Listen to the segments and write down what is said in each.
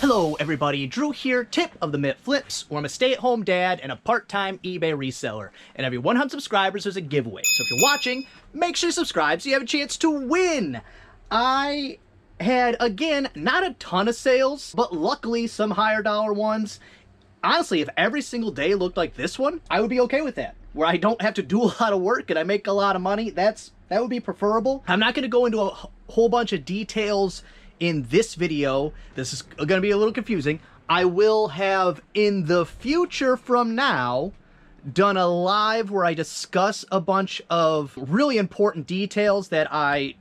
Hello everybody, Drew here, tip of the Mitt Flips, where I'm a stay-at-home dad and a part-time eBay reseller. And every 100 subscribers there's a giveaway. So if you're watching, make sure you subscribe so you have a chance to win. I had, again, not a ton of sales, but luckily some higher dollar ones. Honestly, if every single day looked like this one, I would be okay with that. Where I don't have to do a lot of work and I make a lot of money, that would be preferable. I'm not going to go into a whole bunch of details in this video. This is going to be a little confusing. I will have in the future from now done a live where I discuss a bunch of really important details that I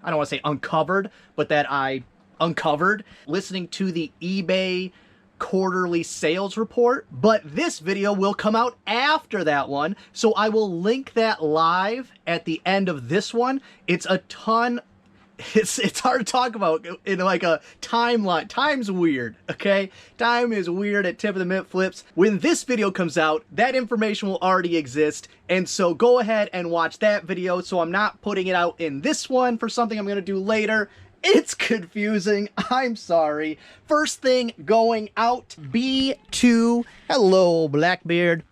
don't want to say uncovered, but that I uncovered listening to the eBay quarterly sales report. But this video will come out after that one, so I will link that live at the end of this one. It's a ton. It's hard to talk about in like a timeline. Time's weird, okay? Time is weird at Tip of the Mitt Flips. When this video comes out, that information will already exist, and so go ahead and watch that video. So I'm not putting it out in this one for something I'm gonna do later. It's confusing, I'm sorry. First thing going out, B2, hello Blackbeard.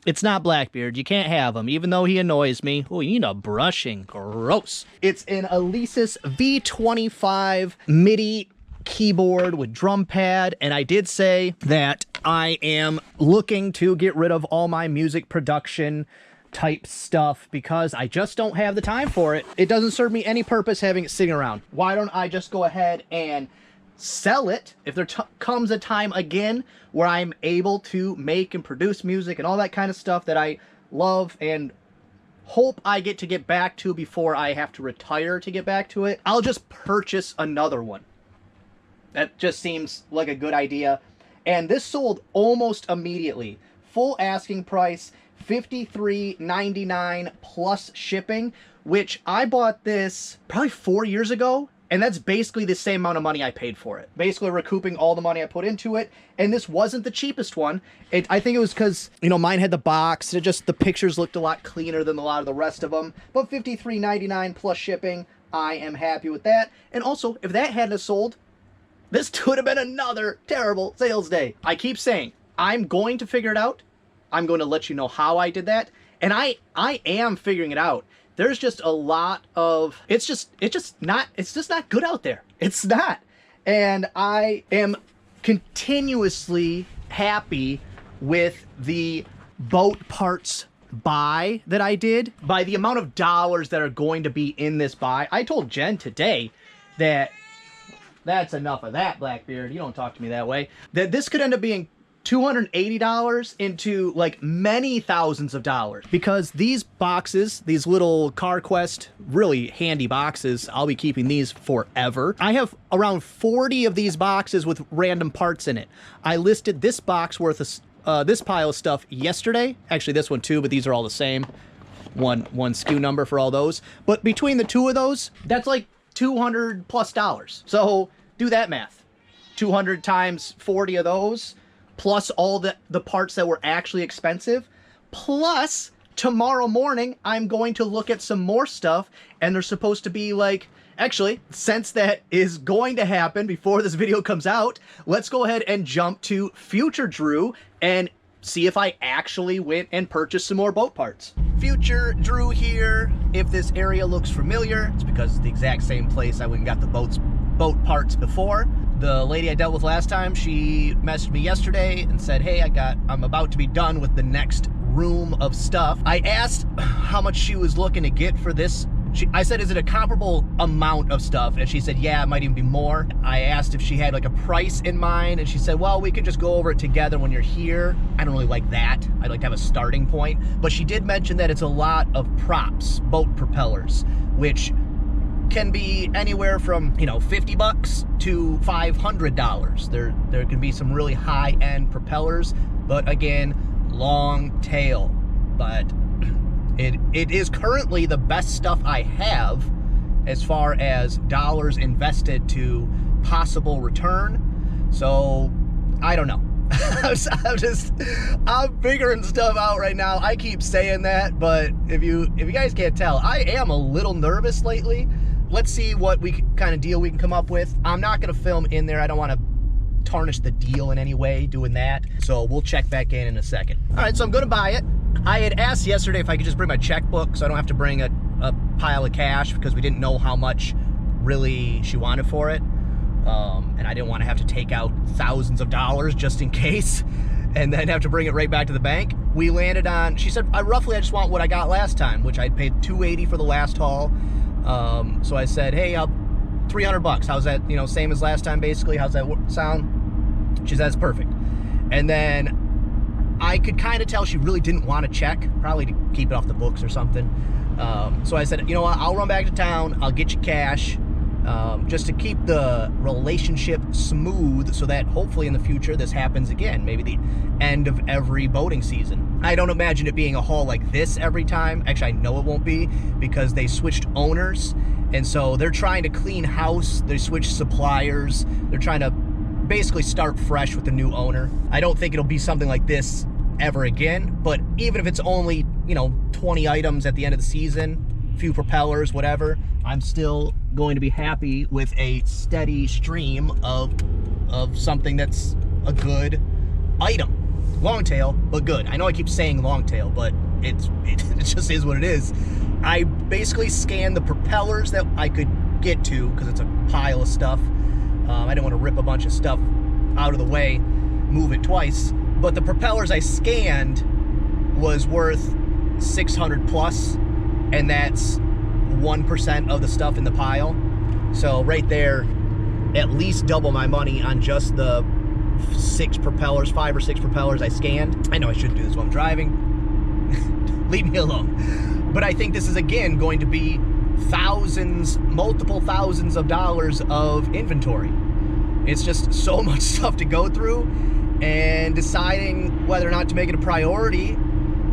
It's not Blackbeard. You can't have him, even though he annoys me. Oh, you need a brushing. Gross. It's an Alesis V25 MIDI keyboard with drum pad, and I did say that I am looking to get rid of all my music production type stuff because I just don't have the time for it. It doesn't serve me any purpose having it sitting around. Why don't I just go ahead and sell it if there comes a time again where I'm able to make and produce music and all that kind of stuff that I love and hope I get back to before I have to retire to get back to it. I'll just purchase another one. That just seems like a good idea. And this sold almost immediately. Full asking price, $53.99 plus shipping, which I bought this probably 4 years ago. And that's basically the same amount of money I paid for it. Basically recouping all the money I put into it. And this wasn't the cheapest one. I think it was because, you know, mine had the box. The pictures looked a lot cleaner than a lot of the rest of them. But $53.99 plus shipping, I am happy with that. And also, if that hadn't sold, this would have been another terrible sales day. I keep saying, I'm going to figure it out. I'm going to let you know how I did that. And I am figuring it out. There's just a lot of, it's just not good out there. It's not. And I am continuously happy with the boat parts buy that I did, by the amount of dollars that are going to be in this buy. I told Jen today that that's enough of that, Blackbeard. You don't talk to me that way. That this could end up being $280 into like many thousands of dollars, because these boxes, these little CarQuest, really handy boxes, I'll be keeping these forever. I have around 40 of these boxes with random parts in it. I listed this box worth of this pile of stuff yesterday. Actually, this one too, but these are all the same. One SKU number for all those. But between the two of those, that's like $200 plus. So do that math. 200 times 40 of those, plus all the parts that were actually expensive, plus tomorrow morning I'm going to look at some more stuff, and they're supposed to be like, actually, since that is going to happen before this video comes out, let's go ahead and jump to future Drew and see if I actually went and purchased some more boat parts. Future Drew here. If this area looks familiar, it's because it's the exact same place I went and got the boat parts before. The lady I dealt with last time, she messaged me yesterday and said, hey, I'm about to be done with the next room of stuff. I asked how much she was looking to get for this. I said, is it a comparable amount of stuff? And she said, yeah, it might even be more. I asked if she had like a price in mind, and she said, well, we could just go over it together when you're here. I don't really like that. I'd like to have a starting point. But she did mention that it's a lot of props, boat propellers, which can be anywhere from, you know, $50 to $500. There can be some really high-end propellers, but again, long tail. But it is currently the best stuff I have as far as dollars invested to possible return. So I don't know. I'm figuring stuff out right now. I keep saying that, but if you guys can't tell, I am a little nervous lately. Let's see what kind of deal we can come up with. I'm not going to film in there. I don't want to tarnish the deal in any way doing that. So we'll check back in a second. All right, so I'm gonna buy it. I had asked yesterday if I could just bring my checkbook so I don't have to bring a pile of cash, because we didn't know how much really she wanted for it. And I didn't want to have to take out thousands of dollars just in case and then have to bring it right back to the bank. We landed on, she said, I just want what I got last time, which I'd paid $280 for the last haul. So I said, hey, $300. How's that, you know, same as last time basically? How's that sound? She said, that's perfect. And then I could kind of tell she really didn't want to check, probably to keep it off the books or something. So I said, you know what, I'll run back to town, I'll get you cash, just to keep the relationship smooth so that hopefully in the future this happens again, maybe the end of every boating season. I don't imagine it being a haul like this every time. Actually, I know it won't be, because they switched owners, and so they're trying to clean house, they switched suppliers, they're trying to basically start fresh with the new owner. I don't think it'll be something like this ever again, but even if it's only, you know, 20 items at the end of the season, few propellers, whatever, I'm still going to be happy with a steady stream of something that's a good item. Long tail, but good. I know I keep saying long tail, but it just is what it is. I basically scanned the propellers that I could get to, because it's a pile of stuff. I didn't want to rip a bunch of stuff out of the way, move it twice, but the propellers I scanned was worth 600 plus, and that's 1% of the stuff in the pile. So right there, at least double my money on just the 5 or 6 propellers I scanned. I know I shouldn't do this while I'm driving. Leave me alone. But I think this is, again, going to be multiple thousands of dollars of inventory. It's just so much stuff to go through, and deciding whether or not to make it a priority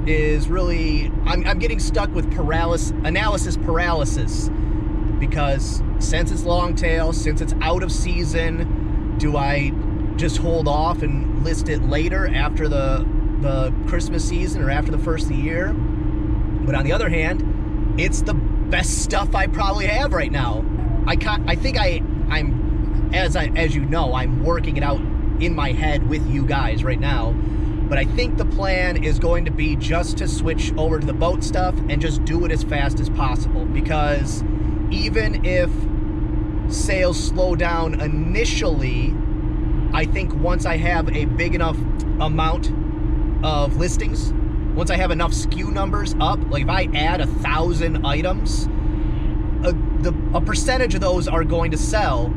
is really, I'm getting stuck with analysis paralysis, because since it's long tail, since it's out of season, do I just hold off and list it later after the Christmas season or after the first of the year? But on the other hand, it's the best stuff I probably have right now. I think I'm, as you know, I'm working it out in my head with you guys right now. But I think the plan is going to be just to switch over to the boat stuff and just do it as fast as possible. Because even if sales slow down initially, I think once I have a big enough amount of listings, once I have enough SKU numbers up, like if I add 1,000 items, a percentage of those are going to sell.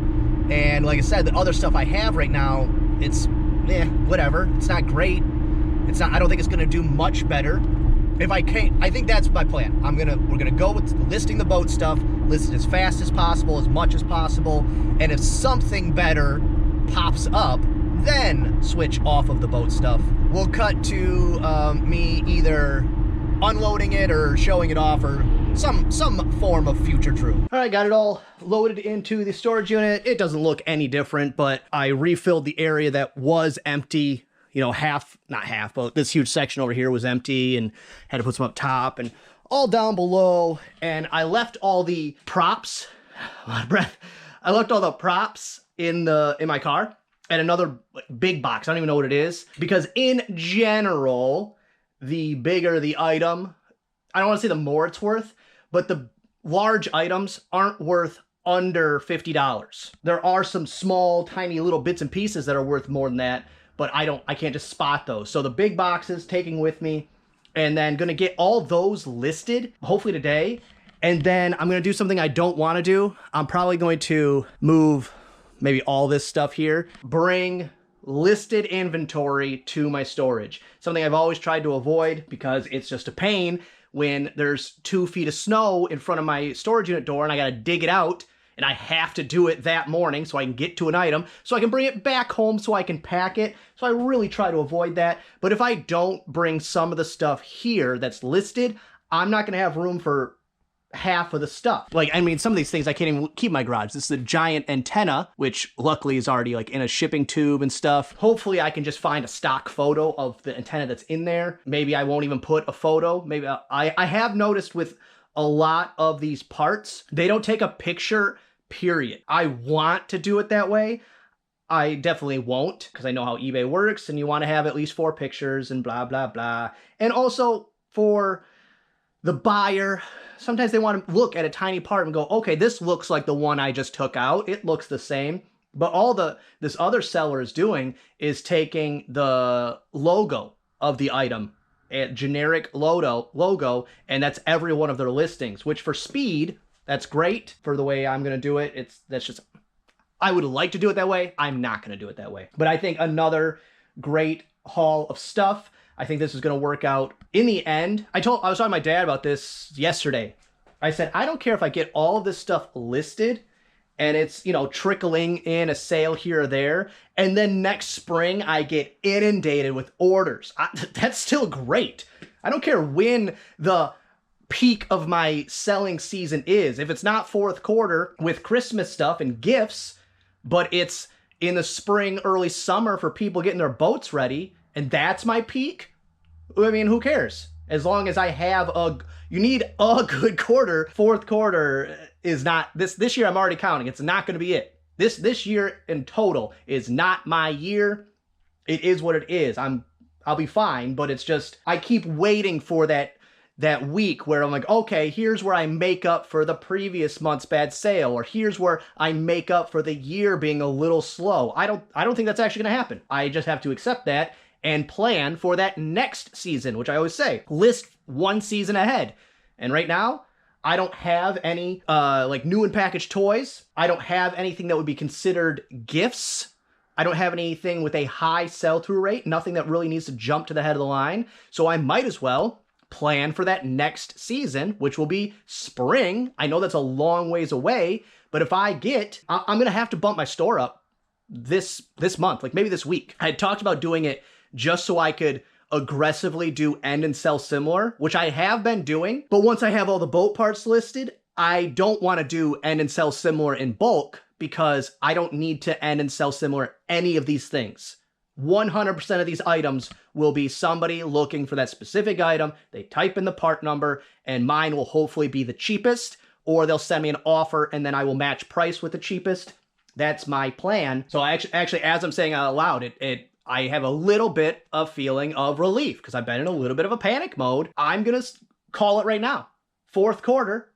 And like I said, the other stuff I have right now, it's whatever. It's not great. It's not, I don't think it's gonna do much better. If I can't, I think that's my plan. We're gonna go with listing the boat stuff, list it as fast as possible, as much as possible, and if something better pops up, then switch off of the boat stuff. We'll cut to me either unloading it or showing it off, or some form of future Drew. All right, got it all loaded into the storage unit. It doesn't look any different, but I refilled the area that was empty. You know, not half, but this huge section over here was empty, and had to put some up top and all down below. And I left all the props, a lot of breath. I left all the props in my car, and another big box. I don't even know what it is, because in general, the bigger the item, I don't want to say the more it's worth, but the large items aren't worth under $50. There are some small, tiny little bits and pieces that are worth more than that, but I can't just spot those. So the big boxes taking with me, and then gonna get all those listed, hopefully today. And then I'm gonna do something I don't wanna do. I'm probably going to move maybe all this stuff here, bring listed inventory to my storage. Something I've always tried to avoid, because it's just a pain when there's 2 feet of snow in front of my storage unit door and I gotta dig it out, and I have to do it that morning so I can get to an item, so I can bring it back home so I can pack it. So I really try to avoid that. But if I don't bring some of the stuff here that's listed, I'm not gonna have room for half of the stuff. Like, I mean, some of these things I can't even keep in my garage. This is a giant antenna, which luckily is already like in a shipping tube and stuff. Hopefully I can just find a stock photo of the antenna that's in there. Maybe I won't even put a photo. Maybe I have noticed with a lot of these parts, they don't take a picture, period. I want to do it that way. I definitely won't, because I know how eBay works, and you want to have at least 4 pictures and blah, blah, blah. And also for the buyer, sometimes they want to look at a tiny part and go, okay, this looks like the one I just took out. It looks the same. But all this other seller is doing is taking the logo of the item, a generic logo, and that's every one of their listings, which for speed, that's great. For the way I'm going to do it, that's just, I would like to do it that way. I'm not going to do it that way. But I think another great haul of stuff. I think this is going to work out in the end. I was talking to my dad about this yesterday. I said, I don't care if I get all of this stuff listed and it's, you know, trickling in a sale here or there, and then next spring I get inundated with orders. That's still great. I don't care when the peak of my selling season is. If it's not fourth quarter with Christmas stuff and gifts, but it's in the spring, early summer for people getting their boats ready, and that's my peak, I mean, who cares? As long as I have you need a good quarter. Fourth quarter is not, this year I'm already counting. It's not going to be it. This year in total is not my year. It is what it is. I'll be fine, but it's just, I keep waiting for that week where I'm like, okay, here's where I make up for the previous month's bad sale, or here's where I make up for the year being a little slow. I don't think that's actually going to happen. I just have to accept that and plan for that next season, which I always say, list one season ahead. And right now, I don't have any like new and packaged toys. I don't have anything that would be considered gifts. I don't have anything with a high sell-through rate, nothing that really needs to jump to the head of the line. So I might as well plan for that next season, which will be spring. I know that's a long ways away, but if I'm going to have to bump my store up this month, like maybe this week. I had talked about doing it just so I could aggressively do end and sell similar, which I have been doing. But once I have all the boat parts listed, I don't want to do end and sell similar in bulk because I don't need to end and sell similar any of these things. 100% of these items will be somebody looking for that specific item. They type in the part number, and mine will hopefully be the cheapest, or they'll send me an offer and then I will match price with the cheapest. That's my plan. So actually, as I'm saying out loud, I have a little bit of feeling of relief because I've been in a little bit of a panic mode. I'm going to call it right now. Fourth quarter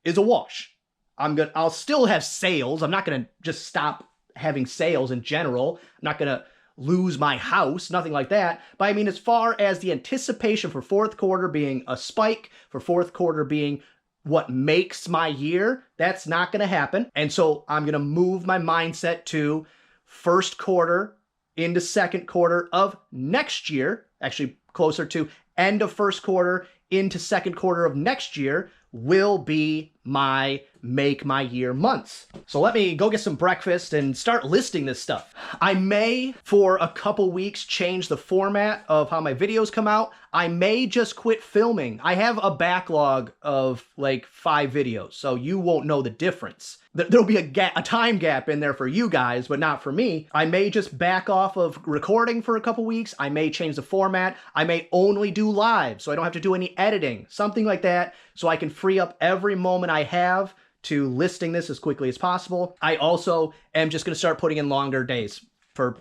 is a wash. I'll still have sales. I'm not going to just stop having sales in general. I'm not going to lose my house, nothing like that. But I mean, as far as the anticipation for fourth quarter being a spike, for fourth quarter being what makes my year, that's not going to happen. And so I'm going to move my mindset to first quarter into second quarter of next year, actually closer to end of first quarter into second quarter of next year will be my make my year months. So let me go get some breakfast and start listing this stuff. I may, for a couple weeks, change the format of how my videos come out. I may just quit filming. I have a backlog of like 5 videos, so you won't know the difference. There'll be a time gap in there for you guys, but not for me. I may just back off of recording for a couple weeks. I may change the format. I may only do live, so I don't have to do any editing, something like that, so I can free up every moment I have to listing this as quickly as possible. I also am just going to start putting in longer days for,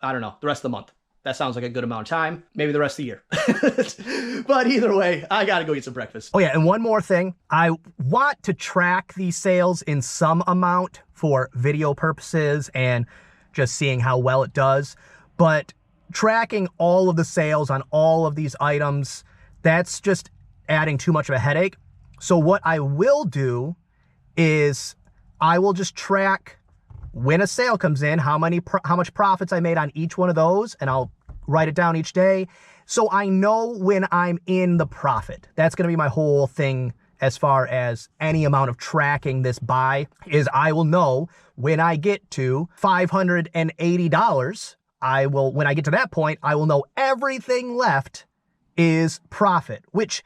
I don't know, the rest of the month. That sounds like a good amount of time. Maybe the rest of the year. But either way, I got to go eat some breakfast. Oh yeah, and one more thing. I want to track these sales in some amount for video purposes and just seeing how well it does. But tracking all of the sales on all of these items, that's just adding too much of a headache. So what I will do is I will just track when a sale comes in, how much profits I made on each one of those, and I'll write it down each day so I know when I'm in the profit. That's going to be my whole thing as far as any amount of tracking this buy, is I will know when I get to $580, when I get to that point, I will know everything left is profit, which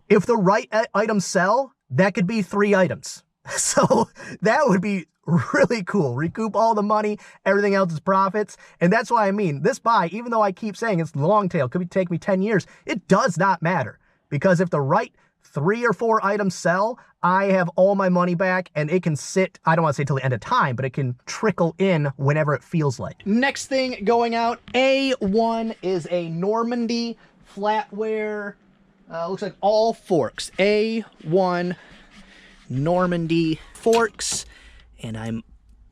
if the right items sell, that could be 3 items. So that would be really cool. Recoup all the money, everything else is profits. And that's why I mean, this buy, even though I keep saying it's long tail, could take me 10 years, it does not matter. Because if the right 3 or 4 items sell, I have all my money back, and it can sit, I don't want to say till the end of time, but it can trickle in whenever it feels like. Next thing going out, A1 is a Normandy flatware, looks like all forks. A1 Normandy forks, and I'm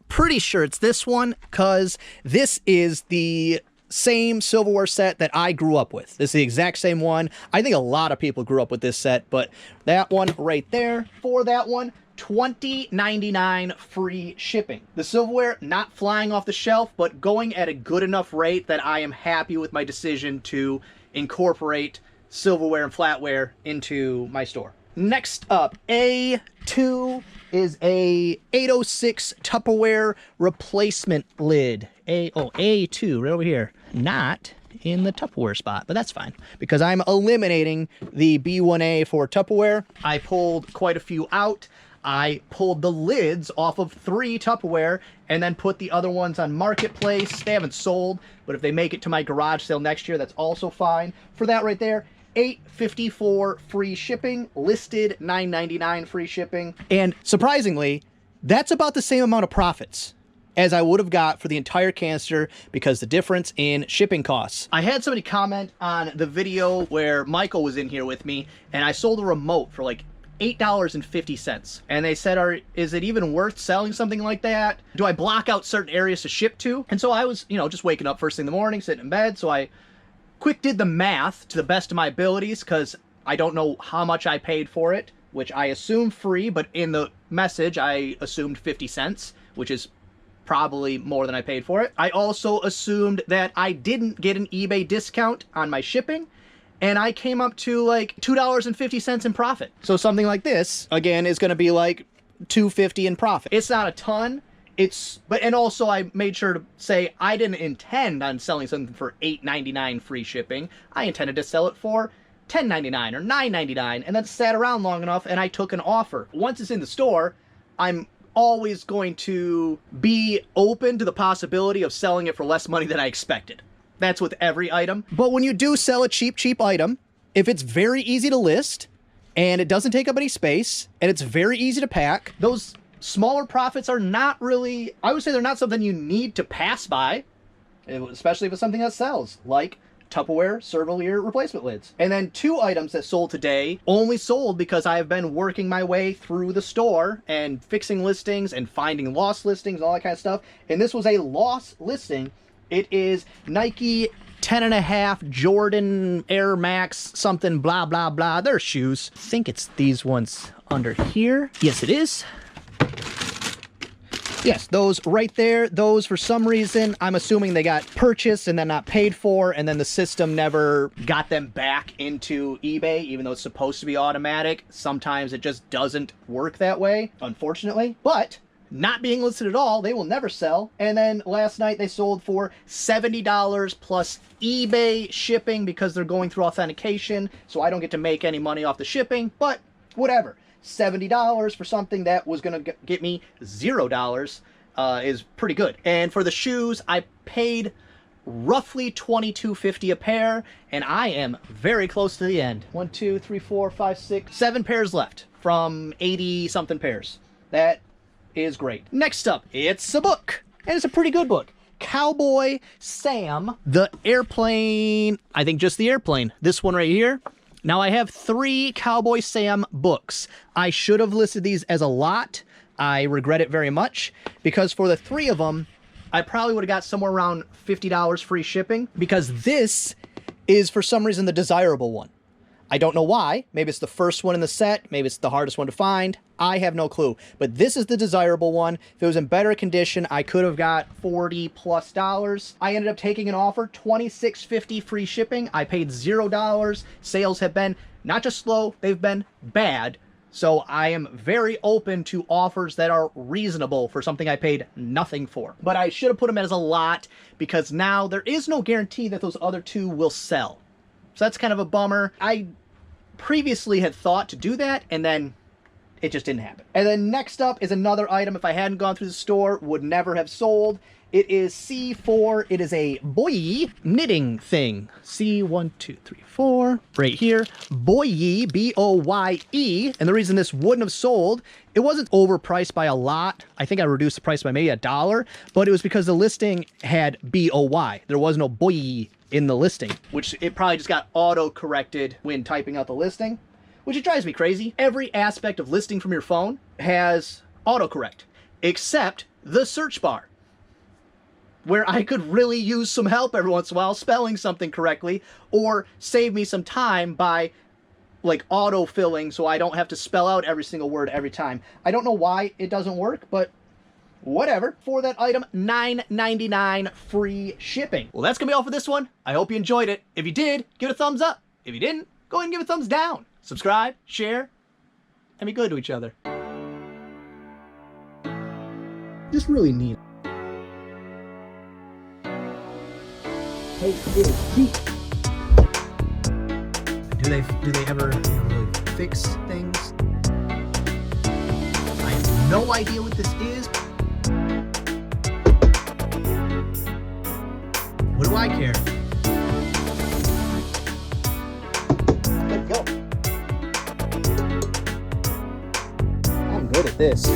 pretty sure it's this one, because this is the same silverware set that I grew up with. This is the exact same one. I think a lot of people grew up with this set, but that one right there, for that one, $20.99 free shipping. The silverware not flying off the shelf, but going at a good enough rate that I am happy with my decision to incorporate silverware and flatware into my store. Next up, A2 is a 806 Tupperware replacement lid. A2, right over here. Not in the Tupperware spot, but that's fine, because I'm eliminating the B1A for Tupperware. I pulled quite a few out. I pulled the lids off of 3 Tupperware and then put the other ones on Marketplace. They haven't sold, but if they make it to my garage sale next year, that's also fine. For that right there, $8.54 free shipping, listed $9.99 free shipping. And surprisingly, that's about the same amount of profits as I would have got for the entire canister, because the difference in shipping costs. I had somebody comment on the video where Michael was in here with me, and I sold a remote for like $8.50. And they said, is it even worth selling something like that? Do I block out certain areas to ship to? And so I was, just waking up first thing in the morning, sitting in bed, so I quick did the math to the best of my abilities, because I don't know how much I paid for it, which I assume free, but in the message I assumed 50 cents, which is probably more than I paid for it. I also assumed that I didn't get an eBay discount on my shipping, and I came up to like $2.50 in profit. So something like this, again, is going to be like $2.50 in profit. It's not a ton. And also I made sure to say I didn't intend on selling something for $8.99 free shipping. I intended to sell it for $10.99 or $9.99, and then sat around long enough and I took an offer. Once it's in the store, I'm always going to be open to the possibility of selling it for less money than I expected. That's with every item. But when you do sell a cheap item, if it's very easy to list and it doesn't take up any space and it's very easy to pack, those smaller profits are not really, I would say they're not something you need to pass by, especially if it's something that sells, like Tupperware Silverware replacement lids. And then 2 items that sold today only sold because I have been working my way through the store and fixing listings and finding lost listings, all that kind of stuff. And this was a lost listing. It is Nike 10.5 Jordan Air Max something blah blah blah. They're shoes. I think it's these ones under here. Yes, it is. Yes, those right there, those for some reason, I'm assuming they got purchased and then not paid for, and then the system never got them back into eBay, even though it's supposed to be automatic. Sometimes it just doesn't work that way, unfortunately. But not being listed at all, they will never sell. And then last night they sold for $70 plus eBay shipping because they're going through authentication, so I don't get to make any money off the shipping, but whatever. $70 for something that was going to get me $0 is pretty good. And for the shoes, I paid roughly $22.50 a pair, and I am very close to the end. 1, 2, 3, 4, 5, 6, 7 pairs left from 80 something pairs. That is great. Next up, it's a book, and it's a pretty good book. Cowboy Sam, the airplane, I think just the airplane. This one right here. Now I have 3 Cowboy Sam books. I should have listed these as a lot. I regret it very much, because for the 3 of them, I probably would have got somewhere around $50 free shipping, because this is for some reason the desirable one. I don't know why. Maybe it's the first one in the set. Maybe it's the hardest one to find. I have no clue. But this is the desirable one. If it was in better condition, I could have got $40+. I ended up taking an offer, $26.50 free shipping. I paid $0. Sales have been not just slow, they've been bad. So I am very open to offers that are reasonable for something I paid nothing for. But I should have put them as a lot, because now there is no guarantee that those other 2 will sell. So that's kind of a bummer. I previously had thought to do that, and then it just didn't happen. And then next up is another item, if I hadn't gone through the store, would never have sold. It is C4. It is a boy knitting thing. C1, 2, 3, 4. Right here. Boye, B-O-Y-E. And the reason this wouldn't have sold, it wasn't overpriced by a lot. I think I reduced the price by maybe $1, but it was because the listing had B-O-Y. There was no boy in the listing, which it probably just got auto-corrected when typing out the listing, which it drives me crazy. Every aspect of listing from your phone has autocorrect, except the search bar, where I could really use some help every once in a while spelling something correctly, or save me some time by like auto-filling so I don't have to spell out every single word every time. I don't know why it doesn't work, but whatever. For that item, $9.99 free shipping. Well, that's gonna be all for this one. I hope you enjoyed it. If you did, give it a thumbs up. If you didn't, go ahead and give it a thumbs down. Subscribe, share, and be good to each other. Just really neat. Hey, do they ever really fix things? I have no idea what this is. What do I care? Let's go. I'm good at this.